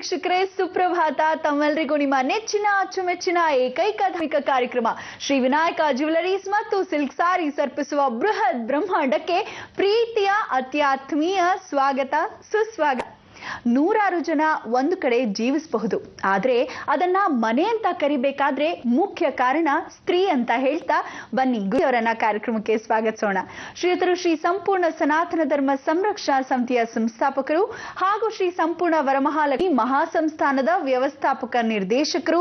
ವೀಕ್ಷಕರೇ, ಸುಪ್ರಭಾತ. ತಮ್ಮೆಲ್ಲರಿಗೂ ನಿಮ್ಮ ನೆಚ್ಚಿನ ಅಚ್ಚುಮೆಚ್ಚಿನ ಏಕೈಕ ಧಾರ್ಮಿಕ ಕಾರ್ಯಕ್ರಮ ಶ್ರೀ ವಿನಾಯಕ ಜ್ಯುವೆಲರೀಸ್ ಮತ್ತು ಸಿಲ್ಕ್ ಸಾರೀಸ್ ಅರ್ಪಿಸುವ ಬೃಹತ್ ಬ್ರಹ್ಮಾಂಡಕ್ಕೆ ಪ್ರೀತಿಯ ಅತ್ಯಾತ್ಮೀಯ ಸ್ವಾಗತ, ಸುಸ್ವಾಗತ. ನೂರಾರು ಜನ ಒಂದು ಕಡೆ ಜೀವಿಸಬಹುದು, ಆದ್ರೆ ಅದನ್ನ ಮನೆ ಅಂತ ಕರಿಬೇಕಾದ್ರೆ ಮುಖ್ಯ ಕಾರಣ ಸ್ತ್ರೀ ಅಂತ ಹೇಳ್ತಾ ಬನ್ನಿ ಗುರುವರನ್ನ ಕಾರ್ಯಕ್ರಮಕ್ಕೆ ಸ್ವಾಗತಿಸೋಣ. ಶ್ರೀಯುತರು ಶ್ರೀ ಸಂಪೂರ್ಣ ಸನಾತನ ಧರ್ಮ ಸಂರಕ್ಷಣಾ ಸಮಿತಿಯ ಸಂಸ್ಥಾಪಕರು ಹಾಗೂ ಶ್ರೀ ಸಂಪೂರ್ಣ ವರಮಹಾಲಕ್ಷ್ಮಿ ಮಹಾಸಂಸ್ಥಾನದ ವ್ಯವಸ್ಥಾಪಕ ನಿರ್ದೇಶಕರು,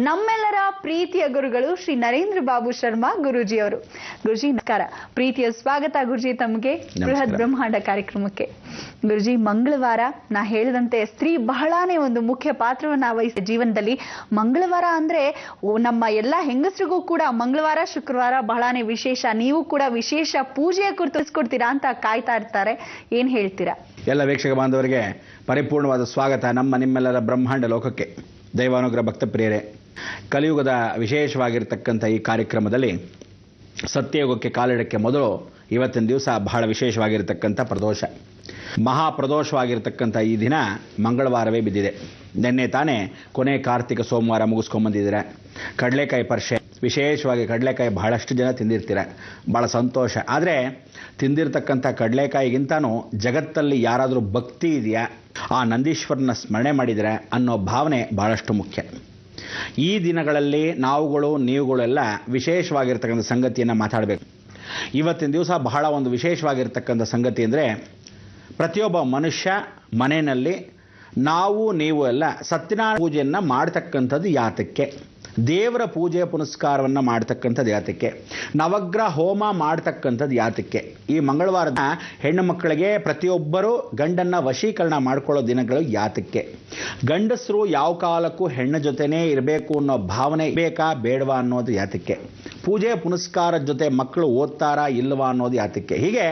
ನಮ್ಮೆಲ್ಲರ ಪ್ರೀತಿಯ ಗುರುಗಳು ಶ್ರೀ ನರೇಂದ್ರ ಬಾಬು ಶರ್ಮಾ ಗುರೂಜಿಯವರು. ಗುರುಜಿ ನಮಸ್ಕಾರ, ಪ್ರೀತಿಯ ಸ್ವಾಗತ ಗುರುಜಿ ತಮಗೆ ಬೃಹತ್ ಬ್ರಹ್ಮಾಂಡ ಕಾರ್ಯಕ್ರಮಕ್ಕೆ. ಗುರುಜಿ, ಮಂಗಳವಾರ ನಾ ಹೇಳಿದಂತೆ ಸ್ತ್ರೀ ಬಹಳಾನೇ ಒಂದು ಮುಖ್ಯ ಪಾತ್ರವನ್ನ ವಹಿಸಿದ ಜೀವನದಲ್ಲಿ. ಮಂಗಳವಾರ ಅಂದ್ರೆ ನಮ್ಮ ಎಲ್ಲ ಹೆಂಗಸರಿಗೂ ಕೂಡ ಮಂಗಳವಾರ ಶುಕ್ರವಾರ ಬಹಳಾನೇ ವಿಶೇಷ. ನೀವು ಕೂಡ ವಿಶೇಷ ಪೂಜೆಯ ಕುರಿತು ತಿಳಿಸ್ಕೊಡ್ತೀರಾ ಅಂತ ಕಾಯ್ತಾ ಇರ್ತಾರೆ, ಏನ್ ಹೇಳ್ತೀರಾ? ಎಲ್ಲ ವೀಕ್ಷಕ ಬಾಂಧವರಿಗೆ ಪರಿಪೂರ್ಣವಾದ ಸ್ವಾಗತ ನಿಮ್ಮೆಲ್ಲರ ಬ್ರಹ್ಮಾಂಡ ಲೋಕಕ್ಕೆ. ದೈವಾನುಗ್ರಹ ಭಕ್ತ ಪ್ರಿಯರೇ, ಕಲಿಯುಗದ ವಿಶೇಷವಾಗಿರ್ತಕ್ಕಂಥ ಈ ಕಾರ್ಯಕ್ರಮದಲ್ಲಿ ಸತ್ಯಯುಗಕ್ಕೆ ಕಾಲಿಡಕ್ಕೆ ಮೊದಲು ಇವತ್ತಿನ ದಿವಸ ಬಹಳ ವಿಶೇಷವಾಗಿರ್ತಕ್ಕಂಥ ಪ್ರದೋಷ, ಮಹಾಪ್ರದೋಷವಾಗಿರ್ತಕ್ಕಂಥ ಈ ದಿನ ಮಂಗಳವಾರವೇ ಬಿದ್ದಿದೆ. ನಿನ್ನೆ ತಾನೇ ಕೊನೆ ಕಾರ್ತಿಕ ಸೋಮವಾರ ಮುಗಿಸ್ಕೊಂಬಂದಿದ್ದೀರ. ಕಡಲೆಕಾಯಿ ಪರಿಷೆ, ವಿಶೇಷವಾಗಿ ಕಡಲೆಕಾಯಿ ಬಹಳಷ್ಟು ಜನ ತಿಂದಿರ್ತೀರ, ಭಾಳ ಸಂತೋಷ. ಆದರೆ ತಿಂದಿರ್ತಕ್ಕಂಥ ಕಡಲೆಕಾಯಿಗಿಂತನೂ ಜಗತ್ತಲ್ಲಿ ಯಾರಾದರೂ ಭಕ್ತಿ ಇದೆಯಾ, ಆ ನಂದೀಶ್ವರನ ಸ್ಮರಣೆ ಮಾಡಿದರೆ ಅನ್ನೋ ಭಾವನೆ ಬಹಳಷ್ಟು ಮುಖ್ಯ. ಈ ದಿನಗಳಲ್ಲಿ ನೀವುಗಳೆಲ್ಲ ವಿಶೇಷವಾಗಿರ್ತಕ್ಕಂಥ ಸಂಗತಿಯನ್ನು ಮಾತಾಡಬೇಕು. ಇವತ್ತಿನ ದಿವಸ ಬಹಳ ಒಂದು ವಿಶೇಷವಾಗಿರ್ತಕ್ಕಂಥ ಸಂಗತಿ ಅಂದರೆ, ಪ್ರತಿಯೊಬ್ಬ ಮನುಷ್ಯ ಮನೆಯಲ್ಲಿ ನೀವು ಎಲ್ಲ ಸತ್ಯನಾರಾಯಣ ಪೂಜೆಯನ್ನು ಮಾಡ್ತಕ್ಕಂಥದ್ದು ಯಾತಕ್ಕೆ, ದೇವರ ಪೂಜೆ ಪುನಸ್ಕಾರವನ್ನು ಮಾಡ್ತಕ್ಕಂಥದ್ದು ಯಾತಕ್ಕೆ, ನವಗ್ರಹ ಹೋಮ ಮಾಡ್ತಕ್ಕಂಥದ್ದು ಯಾತಕ್ಕೆ, ಈ ಮಂಗಳವಾರದ ಹೆಣ್ಣು ಮಕ್ಕಳಿಗೆ ಪ್ರತಿಯೊಬ್ಬರೂ ಗಂಡನ್ನು ವಶೀಕರಣ ಮಾಡ್ಕೊಳ್ಳೋ ದಿನಗಳು ಯಾತಕ್ಕೆ, ಗಂಡಸರು ಯಾವ ಕಾಲಕ್ಕೂ ಹೆಣ್ಣು ಜೊತೆನೇ ಇರಬೇಕು ಅನ್ನೋ ಭಾವನೆ ಬೇಕಾ ಬೇಡವಾ ಅನ್ನೋದು ಯಾತಕ್ಕೆ, ಪೂಜೆ ಪುನಸ್ಕಾರದ ಜೊತೆ ಮಕ್ಕಳು ಓದ್ತಾರಾ ಇಲ್ಲವಾ ಅನ್ನೋದು ಯಾತಕ್ಕೆ, ಹೀಗೆ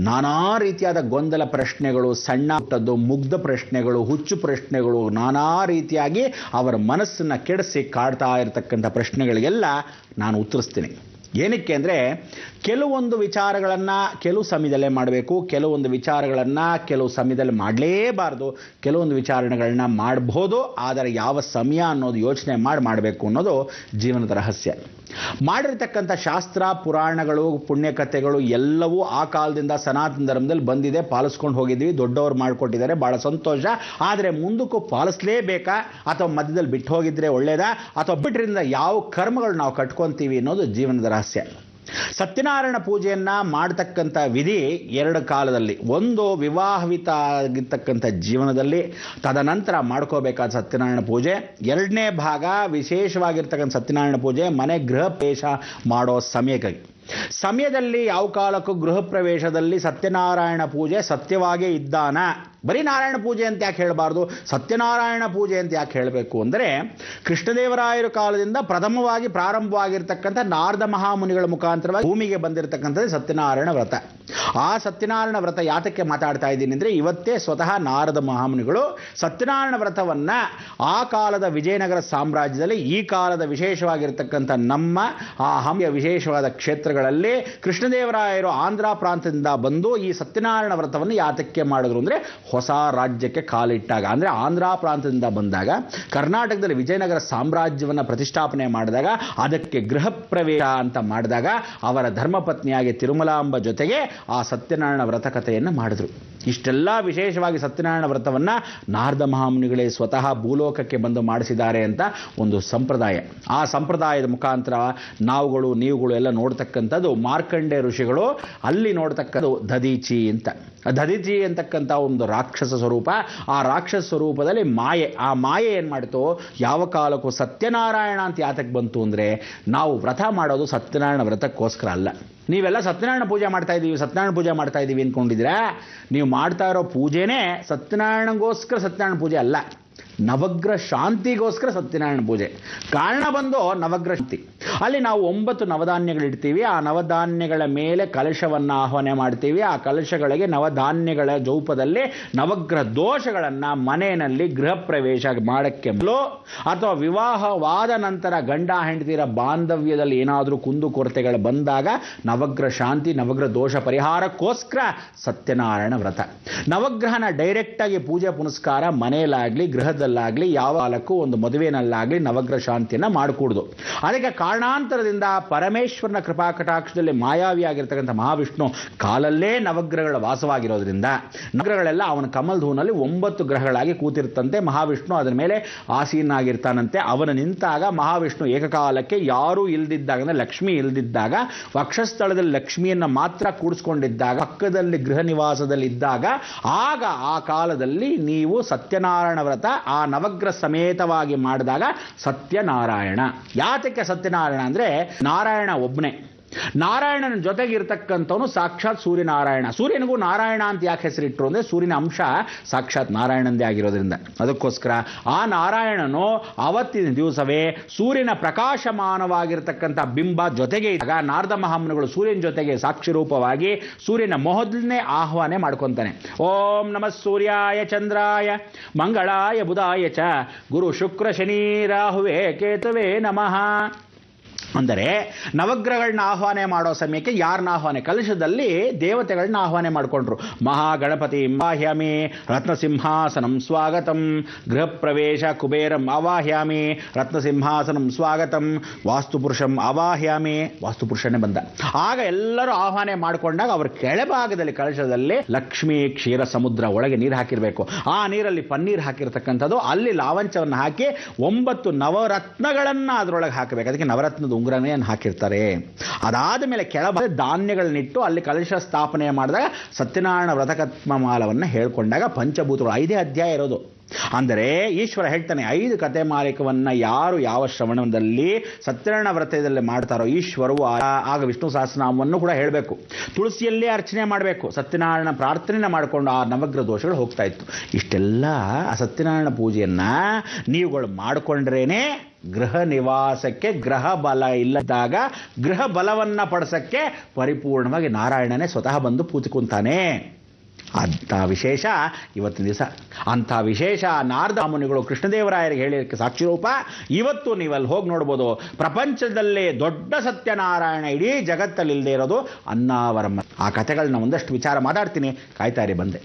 ನಾನಾ ರೀತಿಯಾದ ಗೊಂದಲ ಪ್ರಶ್ನೆಗಳು, ಸಣ್ಣ ಪುಟ್ಟದ್ದು ಮುಗ್ಧ ಪ್ರಶ್ನೆಗಳು, ಹುಚ್ಚು ಪ್ರಶ್ನೆಗಳು, ನಾನಾ ರೀತಿಯಾಗಿ ಅವರ ಮನಸ್ಸನ್ನು ಕೆಡಿಸಿ ಕಾಡ್ತಾ ಇರತಕ್ಕಂಥ ಪ್ರಶ್ನೆಗಳಿಗೆಲ್ಲ ನಾನು ಉತ್ತರಿಸ್ತೀನಿ. ಏನಕ್ಕೆ ಅಂದರೆ, ಕೆಲವೊಂದು ವಿಚಾರಗಳನ್ನು ಕೆಲವು ಸಮಯದಲ್ಲೇ ಮಾಡಬೇಕು, ಕೆಲವೊಂದು ವಿಚಾರಗಳನ್ನು ಕೆಲವು ಸಮಯದಲ್ಲಿ ಮಾಡಲೇಬಾರ್ದು, ಕೆಲವೊಂದು ವಿಚಾರಣೆಗಳನ್ನ ಮಾಡಬಹುದು, ಆದರೆ ಯಾವ ಸಮಯ ಅನ್ನೋದು ಯೋಚನೆ ಮಾಡಬೇಕು ಅನ್ನೋದು ಜೀವನದ ರಹಸ್ಯ. ಮಾಡಿರ್ತಕ್ಕಂಥ ಶಾಸ್ತ್ರ ಪುರಾಣಗಳು ಪುಣ್ಯಕಥೆಗಳು ಎಲ್ಲವೂ ಆ ಕಾಲದಿಂದ ಸನಾತನ ಧರ್ಮದಲ್ಲಿ ಬಂದಿದೆ, ಪಾಲಿಸ್ಕೊಂಡು ಹೋಗಿದ್ವಿ, ದೊಡ್ಡವರು ಮಾಡಿಕೊಟ್ಟಿದ್ದಾರೆ, ಭಾಳ ಸಂತೋಷ. ಆದರೆ ಮುಂದಕ್ಕೂ ಪಾಲಿಸಲೇಬೇಕಾ, ಅಥವಾ ಮಧ್ಯದಲ್ಲಿ ಬಿಟ್ಟು ಹೋಗಿದ್ರೆ ಒಳ್ಳೇದಾ, ಅಥವಾ ಬಿಟ್ಟರಿಂದ ಯಾವ ಕರ್ಮಗಳು ನಾವು ಕಟ್ಕೊತೀವಿ ಅನ್ನೋದು ಜೀವನದ ರಹಸ್ಯ. ಸತ್ಯನಾರಾಯಣ ಪೂಜೆಯನ್ನು ಮಾಡ್ತಕ್ಕಂಥ ವಿಧಿ ಎರಡು ಕಾಲದಲ್ಲಿ, ಒಂದು ವಿವಾಹಿತ ಆಗಿರ್ತಕ್ಕಂಥ ಜೀವನದಲ್ಲಿ, ತದನಂತರ ಮಾಡ್ಕೋಬೇಕಾದ ಸತ್ಯನಾರಾಯಣ ಪೂಜೆ. ಎರಡನೇ ಭಾಗ ವಿಶೇಷವಾಗಿರ್ತಕ್ಕಂಥ ಸತ್ಯನಾರಾಯಣ ಪೂಜೆ ಮನೆ ಗೃಹ ಪ್ರವೇಶ ಮಾಡೋ ಸಮಯದಲ್ಲಿ ಯಾವ ಕಾಲಕ್ಕೂ ಗೃಹ ಪ್ರವೇಶದಲ್ಲಿ ಸತ್ಯನಾರಾಯಣ ಪೂಜೆ ಸತ್ಯವಾಗೇ ಇದ್ದಾನ. ಬರೀ ನಾರಾಯಣ ಪೂಜೆ ಅಂತ ಯಾಕೆ ಹೇಳಬಾರ್ದು, ಸತ್ಯನಾರಾಯಣ ಪೂಜೆ ಅಂತ ಯಾಕೆ ಹೇಳಬೇಕು ಅಂದರೆ, ಕೃಷ್ಣದೇವರಾಯರ ಕಾಲದಿಂದ ಪ್ರಥಮವಾಗಿ ಪ್ರಾರಂಭವಾಗಿರ್ತಕ್ಕಂಥ ನಾರದ ಮಹಾಮುನಿಗಳ ಮುಖಾಂತರವಾಗಿ ಭೂಮಿಗೆ ಬಂದಿರತಕ್ಕಂಥದ್ದು ಸತ್ಯನಾರಾಯಣ ವ್ರತ. ಆ ಸತ್ಯನಾರಾಯಣ ವ್ರತ ಯಾತಕ್ಕೆ ಮಾತಾಡ್ತಾ ಇದ್ದೀನಿ ಅಂದರೆ, ಇವತ್ತೇ ಸ್ವತಃ ನಾರದ ಮಹಾಮುನಿಗಳು ಸತ್ಯನಾರಾಯಣ ವ್ರತವನ್ನು ಆ ಕಾಲದ ವಿಜಯನಗರ ಸಾಮ್ರಾಜ್ಯದಲ್ಲಿ, ಈ ಕಾಲದ ವಿಶೇಷವಾಗಿರ್ತಕ್ಕಂಥ ನಮ್ಮ ಆ ಹಂಪಿಯ ವಿಶೇಷವಾದ ಕ್ಷೇತ್ರಗಳಲ್ಲಿ ಕೃಷ್ಣದೇವರಾಯರು ಆಂಧ್ರ ಪ್ರಾಂತ್ಯದಿಂದ ಬಂದು ಈ ಸತ್ಯನಾರಾಯಣ ವ್ರತವನ್ನು ಯಾತಕ್ಕೆ ಮಾಡಿದ್ರು ಅಂದರೆ, ಹೊಸ ರಾಜ್ಯಕ್ಕೆ ಕಾಲಿಟ್ಟಾಗ, ಅಂದರೆ ಆಂಧ್ರ ಪ್ರಾಂತ್ಯದಿಂದ ಬಂದಾಗ ಕರ್ನಾಟಕದಲ್ಲಿ ವಿಜಯನಗರ ಸಾಮ್ರಾಜ್ಯವನ್ನು ಪ್ರತಿಷ್ಠಾಪನೆ ಮಾಡಿದಾಗ, ಅದಕ್ಕೆ ಗೃಹ ಪ್ರವೇಶ ಅಂತ ಮಾಡಿದಾಗ ಅವರ ಧರ್ಮಪತ್ನಿಯಾಗಿ ತಿರುಮಲಾಂಬ ಜೊತೆಗೆ ಆ ಸತ್ಯನಾರಾಯಣ ವ್ರತ ಕಥೆಯನ್ನು ಮಾಡಿದ್ರು. ಇಷ್ಟೆಲ್ಲ ವಿಶೇಷವಾಗಿ ಸತ್ಯನಾರಾಯಣ ವ್ರತವನ್ನು ನಾರದ ಮಹಾಮುನಿಗಳೇ ಸ್ವತಃ ಭೂಲೋಕಕ್ಕೆ ಬಂದು ಮಾಡಿಸಿದ್ದಾರೆ ಅಂತ ಒಂದು ಸಂಪ್ರದಾಯ. ಆ ಸಂಪ್ರದಾಯದ ಮುಖಾಂತರ ನೀವುಗಳು ಎಲ್ಲ ನೋಡ್ತಕ್ಕಂಥದ್ದು ಮಾರ್ಕಂಡೇಯ ಋಷಿಗಳು ಅಲ್ಲಿ ನೋಡ್ತಕ್ಕಂಥದ್ದು ದಧೀಚಿ ಅಂತ. ದಧೀಚಿ ಅಂತಕ್ಕಂಥ ಒಂದು ರಾಕ್ಷಸ ಸ್ವರೂಪ. ಆ ರಾಕ್ಷಸ ಸ್ವರೂಪದಲ್ಲಿ ಮಾಯೆ, ಆ ಮಾಯೆ ಏನು ಮಾಡಿತು, ಯಾವ ಕಾಲಕ್ಕೂ ಸತ್ಯನಾರಾಯಣ ಅಂತ ಯಾತಕ್ಕೆ ಬಂತು ಅಂದರೆ, ನಾವು ವ್ರತ ಮಾಡೋದು ಸತ್ಯನಾರಾಯಣ ವ್ರತಕ್ಕೋಸ್ಕರ ಅಲ್ಲ. ನೀವೆಲ್ಲ ಸತ್ಯನಾರಾಯಣ ಪೂಜೆ ಮಾಡ್ತಾ ಇದ್ದೀವಿ ಅಂದ್ಕೊಂಡಿದ್ದೀರಾ? ನೀವು ಮಾಡ್ತಾ ಇರೋ ಪೂಜೆನೇ ಸತ್ಯನಾರಾಯಣಗೋಸ್ಕರ ಸತ್ಯನಾರಾಯಣ ಪೂಜೆ ಅಲ್ಲ, ನವಗ್ರಹ ಶಾಂತಿಗೋಸ್ಕರ ಸತ್ಯನಾರಾಯಣ ಪೂಜೆ. ಕಾರಣ ಬಂದು ನವಗ್ರಹ ಶಾಂತಿ. ಅಲ್ಲಿ ನಾವು 9 ನವಧಾನ್ಯಗಳಿಡ್ತೀವಿ. ಆ ನವಧಾನ್ಯಗಳ ಮೇಲೆ ಕಲಶವನ್ನು ಆಹ್ವಾನ ಮಾಡ್ತೀವಿ. ಆ ಕಲಶಗಳಿಗೆ ನವಧಾನ್ಯಗಳ ಜೌಪದಲ್ಲಿ ನವಗ್ರಹ ದೋಷಗಳನ್ನು ಮನೆಯಲ್ಲಿ ಗೃಹ ಪ್ರವೇಶ ಮಾಡಕ್ಕೆ ಅಥವಾ ವಿವಾಹವಾದ ನಂತರ ಗಂಡ ಹೆಂಡತಿರ ಬಾಂಧವ್ಯದಲ್ಲಿ ಏನಾದರೂ ಕುಂದುಕೊರತೆಗಳು ಬಂದಾಗ ನವಗ್ರಹ ಶಾಂತಿ, ನವಗ್ರಹ ದೋಷ ಪರಿಹಾರಕ್ಕೋಸ್ಕರ ಸತ್ಯನಾರಾಯಣ ವ್ರತ. ನವಗ್ರಹನ ಡೈರೆಕ್ಟ್ ಆಗಿ ಪೂಜೆ ಪುನಸ್ಕಾರ ಮನೆಯಲ್ಲಾಗಲಿ ಗೃಹದಲ್ಲಾಗಲಿ ಯಾವ ಕಾಲಕ್ಕೂ ಒಂದು ಮದುವೆನಲ್ಲಾಗಲಿ ನವಗ್ರಹ ಶಾಂತಿಯನ್ನು ಮಾಡಿಕೊಡುದು. ಅದಕ್ಕೆ ಕಾರಣಾಂತರದಿಂದ ಪರಮೇಶ್ವರನ ಕೃಪಾ ಕಟಾಕ್ಷದಲ್ಲಿ ಮಾಯಾವಿಯಾಗಿರ್ತಕ್ಕಂಥ ಮಹಾವಿಷ್ಣು ಕಾಲಲ್ಲೇ ನವಗ್ರಹಗಳ ವಾಸವಾಗಿರೋದ್ರಿಂದ ನವಗ್ರಹಗಳೆಲ್ಲ ಅವನ ಕಮಲಧೂನಲ್ಲಿ 9 ಗ್ರಹಗಳಾಗಿ ಕೂತಿರ್ತಂತೆ. ಮಹಾವಿಷ್ಣು ಅದರ ಮೇಲೆ ಆಸೀನಾಗಿರ್ತಾನಂತೆ. ಅವನು ನಿಂತಾಗ ಮಹಾವಿಷ್ಣು ಏಕಕಾಲಕ್ಕೆ ಯಾರೂ ಇಲ್ದಿದ್ದಾಗ, ಅಂದರೆ ಲಕ್ಷ್ಮಿ ಇಲ್ದಿದ್ದಾಗ, ವಕ್ಷಸ್ಥಳದಲ್ಲಿ ಲಕ್ಷ್ಮಿಯನ್ನು ಮಾತ್ರ ಕೂಡಿಸ್ಕೊಂಡಿದ್ದಾಗ, ಪಕ್ಕದಲ್ಲಿ ಗೃಹ ನಿವಾಸದಲ್ಲಿ ಇದ್ದಾಗ, ಆಗ ಆ ಕಾಲದಲ್ಲಿ ನೀವು ಸತ್ಯನಾರಾಯಣ ವ್ರತ ಆ ನವಗ್ರಹ ಸಮೇತವಾಗಿ ಮಾಡಿದಾಗ ಸತ್ಯನಾರಾಯಣ. ಯಾತಕ್ಕೆ ಸತ್ಯನಾರಾಯಣ ಅಂದರೆ ನಾರಾಯಣ ಒಬ್ಬನೇ. ನಾರಾಯಣನ ಜೊತೆಗಿರ್ತಕ್ಕಂಥವನು ಸಾಕ್ಷಾತ್ ಸೂರ್ಯನಾರಾಯಣ. ಸೂರ್ಯನಿಗೂ ನಾರಾಯಣ ಅಂತ ಯಾಕೆ ಹೆಸರಿಟ್ಟರು ಅಂದರೆ ಸೂರ್ಯನ ಅಂಶ ಸಾಕ್ಷಾತ್ ನಾರಾಯಣಂದೇ ಆಗಿರೋದ್ರಿಂದ. ಅದಕ್ಕೋಸ್ಕರ ಆ ನಾರಾಯಣನು ಅವತ್ತಿನ ದಿವಸವೇ ಸೂರ್ಯನ ಪ್ರಕಾಶಮಾನವಾಗಿರ್ತಕ್ಕಂಥ ಬಿಂಬ ಜೊತೆಗೆ ಇದ್ದಾಗ ನಾರದ ಮಹಾಮುನಿಗಳು ಸೂರ್ಯನ ಜೊತೆಗೆ ಸಾಕ್ಷಿ ರೂಪವಾಗಿ ಸೂರ್ಯನ ಮೊದಲನೇ ಆಹ್ವಾನ ಮಾಡ್ಕೊತಾನೆ. ಓಂ ನಮಃ ಸೂರ್ಯಾಯ ಚಂದ್ರಾಯ ಮಂಗಳಾಯ ಬುಧಾಯ ಚ ಗುರು ಶುಕ್ರ ಶನಿ ರಾಹುವೇ ಕೇತುವೇ ನಮಃ. ಅಂದರೆ ನವಗ್ರಹಗಳನ್ನ ಆಹ್ವಾನ ಮಾಡೋ ಸಮಯಕ್ಕೆ ಯಾರನ್ನ ಆಹ್ವಾನ, ಕಲಶದಲ್ಲಿ ದೇವತೆಗಳನ್ನ ಆಹ್ವಾನ ಮಾಡಿಕೊಂಡ್ರು. ಮಹಾಗಣಪತಿ ಆವಾಹ್ಯಾಮಿ, ರತ್ನಸಿಂಹಾಸನಂ ಸ್ವಾಗತಂ, ಗೃಹ ಪ್ರವೇಶ ಕುಬೇರಂ ಆವಾಹ್ಯಾಮಿ, ರತ್ನಸಿಂಹಾಸನಂ ಸ್ವಾಗತಂ, ವಾಸ್ತುಪುರುಷಂ ಆವಾಹ್ಯಾಮಿ. ವಾಸ್ತುಪುರುಷನೇ ಬಂದ. ಆಗ ಎಲ್ಲರೂ ಆಹ್ವಾನ ಮಾಡಿಕೊಂಡಾಗ ಅವರ ಕೆಳಭಾಗದಲ್ಲಿ ಕಲಶದಲ್ಲಿ ಲಕ್ಷ್ಮೀ ಕ್ಷೀರ ಸಮುದ್ರ ಒಳಗೆ ನೀರು ಹಾಕಿರಬೇಕು. ಆ ನೀರಲ್ಲಿ ಪನ್ನೀರ್ ಹಾಕಿರ್ತಕ್ಕಂಥದ್ದು, ಅಲ್ಲಿ ಲಾವಂಚವನ್ನು ಹಾಕಿ 9 ನವರತ್ನಗಳನ್ನು ಅದರೊಳಗೆ ಹಾಕಬೇಕು. ಅದಕ್ಕೆ ನವರತ್ನದ ಉಂಗುರನೇ ಹಾಕಿರ್ತಾರೆ. ಅದಾದ ಮೇಲೆ ಕೆಳಭಾಗ ಧಾನ್ಯಗಳನ್ನಿಟ್ಟು ಅಲ್ಲಿ ಕಲಶ ಸ್ಥಾಪನೆ ಮಾಡಿದಾಗ ಸತ್ಯನಾರಾಯಣ ವ್ರತಕತ್ಮಮಾಲವನ್ನು ಹೇಳ್ಕೊಂಡಾಗ ಪಂಚಭೂತಗಳು 5 ಅಧ್ಯಾಯ ಇರೋದು. ಅಂದರೆ ಈಶ್ವರ ಹೇಳ್ತಾನೆ 5 ಕಥೆ ಮಾಲಿಕವನ್ನು ಯಾರು ಯಾವ ಶ್ರವಣದಲ್ಲಿ ಸತ್ಯನಾರಾಯಣ ವ್ರತದಲ್ಲಿ ಮಾಡ್ತಾರೋ ಈಶ್ವರವು ಆಗ ವಿಷ್ಣು ಸಹಸ್ರನಾಮವನ್ನು ಕೂಡ ಹೇಳಬೇಕು. ತುಳಸಿಯಲ್ಲೇ ಅರ್ಚನೆ ಮಾಡಬೇಕು. ಸತ್ಯನಾರಾಯಣ ಪ್ರಾರ್ಥನೆ ಮಾಡಿಕೊಂಡು ಆ ನವಗ್ರಹ ದೋಷಗಳು ಹೋಗ್ತಾ ಇತ್ತು. ಇಷ್ಟೆಲ್ಲ ಆ ಸತ್ಯನಾರಾಯಣ ಪೂಜೆಯನ್ನು ನೀವುಗಳು ಮಾಡಿಕೊಂಡ್ರೇನೆ ಗೃಹ ನಿವಾಸಕ್ಕೆ ಗ್ರಹ ಬಲ ಇಲ್ಲದಾಗ ಗೃಹ ಬಲವನ್ನು ಪಡಿಸಕ್ಕೆ ಪರಿಪೂರ್ಣವಾಗಿ ನಾರಾಯಣನೇ ಸ್ವತಃ ಬಂದು ಕೂತ್ಕೊಂತಾನೆ. ಅಂಥ ವಿಶೇಷ ಇವತ್ತಿನ ದಿವಸ. ಅಂಥ ವಿಶೇಷ ನಾರದ ಮುನಿಗಳು ಕೃಷ್ಣದೇವರಾಯರಿಗೆ ಹೇಳಿದ್ದಕ್ಕೆ ಸಾಕ್ಷಿರೂಪ. ಇವತ್ತು ನೀವಲ್ಲಿ ಹೋಗಿ ನೋಡ್ಬೋದು, ಪ್ರಪಂಚದಲ್ಲೇ ದೊಡ್ಡ ಸತ್ಯನಾರಾಯಣ ಇಡೀ ಜಗತ್ತಲ್ಲಿ ಇಲ್ಲದೆ ಇರೋದು ಅನ್ನಾವರಮ್ಮ. ಆ ಕಥೆಗಳನ್ನ ಒಂದಷ್ಟು ವಿಚಾರ ಮಾತಾಡ್ತೀನಿ, ಕಾಯ್ತಾರಿ ಬಂದೆ.